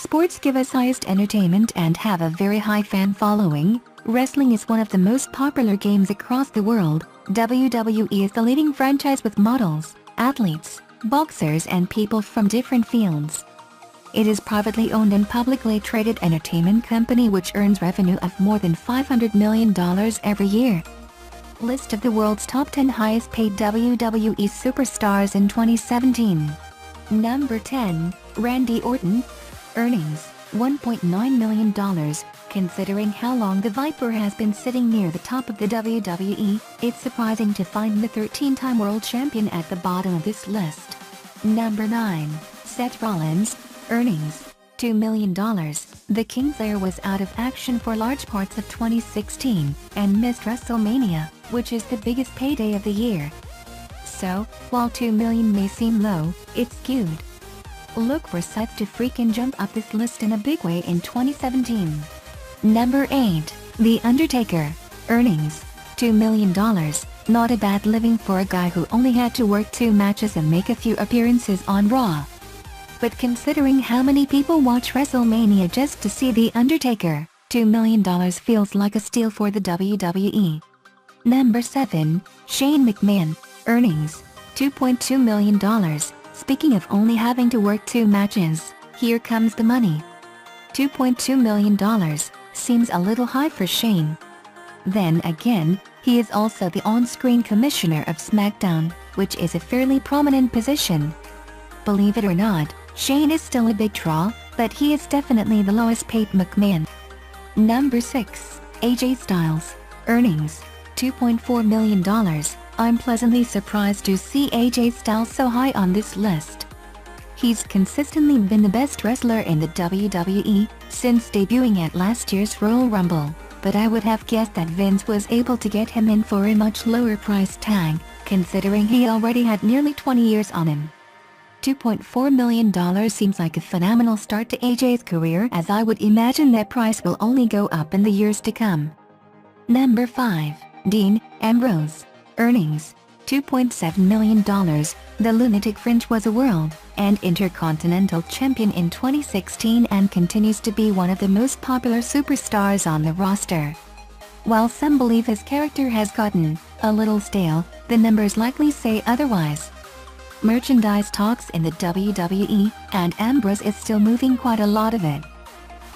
Sports give us highest entertainment and have a very high fan following. Wrestling is one of the most popular games across the world. WWE is the leading franchise with models, athletes, boxers and people from different fields. It is privately owned and publicly traded entertainment company which earns revenue of more than $500 million every year. List of the world's top 10 highest paid WWE superstars in 2017. Number 10, Randy Orton. Earnings, $1.9 million. Considering how long the Viper has been sitting near the top of the WWE, it's surprising to find the 13-time world champion at the bottom of this list. Number 9, Seth Rollins. Earnings, $2 million. The Kingslayer was out of action for large parts of 2016 and missed WrestleMania, which is the biggest payday of the year. So, while $2 million may seem low, it's skewed. Look for Seth to freaking jump up this list in a big way in 2017. Number 8, The Undertaker. Earnings, $2 million. Not a bad living for a guy who only had to work 2 matches and make a few appearances on Raw. But considering how many people watch WrestleMania just to see The Undertaker, $2 million feels like a steal for the WWE. Number 7, Shane McMahon. Earnings, $2.2 million. Speaking of only having to work 2 matches, here comes the money. $2.2 million seems a little high for Shane. Then again, he is also the on-screen commissioner of SmackDown, which is a fairly prominent position. Believe it or not, Shane is still a big draw, but he is definitely the lowest paid McMahon. Number 6, AJ Styles. Earnings, $2.4 million. I'm pleasantly surprised to see AJ Styles so high on this list. He's consistently been the best wrestler in the WWE since debuting at last year's Royal Rumble, but I would have guessed that Vince was able to get him in for a much lower price tag, considering he already had nearly 20 years on him. $2.4 million seems like a phenomenal start to AJ's career, as I would imagine that price will only go up in the years to come. Number 5, Dean Ambrose. Earnings, $2.7 million. The Lunatic Fringe was a world and intercontinental champion in 2016 and continues to be one of the most popular superstars on the roster. While some believe his character has gotten a little stale, the numbers likely say otherwise. Merchandise talks in the WWE, and Ambrose is still moving quite a lot of it.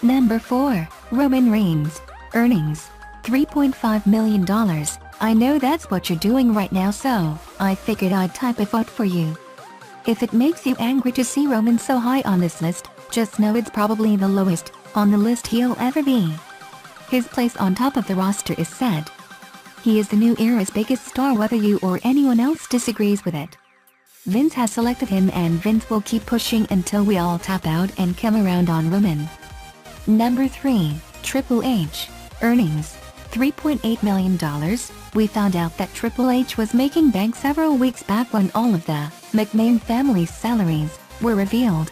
Number 4, Roman Reigns. Earnings, $3.5 million. I know that's what you're doing right now, so I figured I'd type a vote for you. If it makes you angry to see Roman so high on this list, just know it's probably the lowest on the list he'll ever be. His place on top of the roster is set. He is the new era's biggest star, whether you or anyone else disagrees with it. Vince has selected him, and Vince will keep pushing until we all tap out and come around on Roman. Number 3, Triple H. Earnings, $3.8 million. We found out that Triple H was making bank several weeks back when all of the McMahon family's salaries were revealed.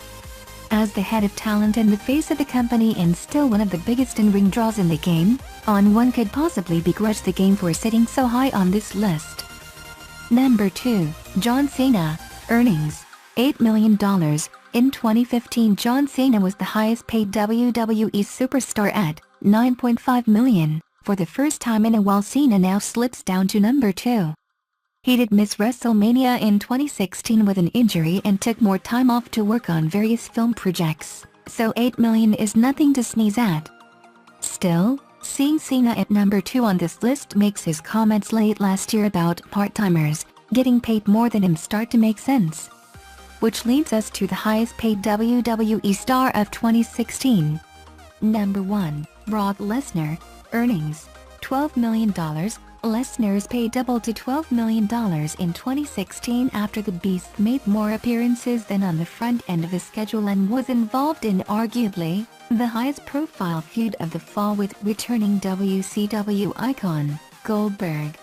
As the head of talent and the face of the company and still one of the biggest in-ring draws in the game, one could possibly begrudge the game for sitting so high on this list. Number 2, John Cena. Earnings, $8 million. In 2015, John Cena was the highest paid WWE superstar at $9.5 million. For the first time in a while, Cena now slips down to number 2. He did miss WrestleMania in 2016 with an injury and took more time off to work on various film projects, so $8 million is nothing to sneeze at. Still, seeing Cena at number 2 on this list makes his comments late last year about part-timers getting paid more than him start to make sense. Which leads us to the highest paid WWE star of 2016. Number 1, Brock Lesnar. Earnings, $12 million. Lesnar's pay doubled to $12 million in 2016 after the Beast made more appearances than on the front end of his schedule and was involved in arguably the highest profile feud of the fall with returning WCW icon Goldberg.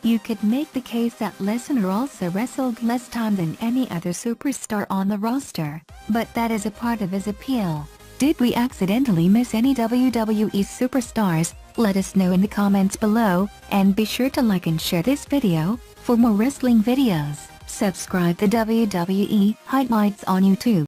You could make the case that Lesnar also wrestled less time than any other superstar on the roster, but that is a part of his appeal. Did we accidentally miss any WWE superstars? Let us know in the comments below, and be sure to like and share this video. For more wrestling videos, subscribe to WWE Highlights on YouTube.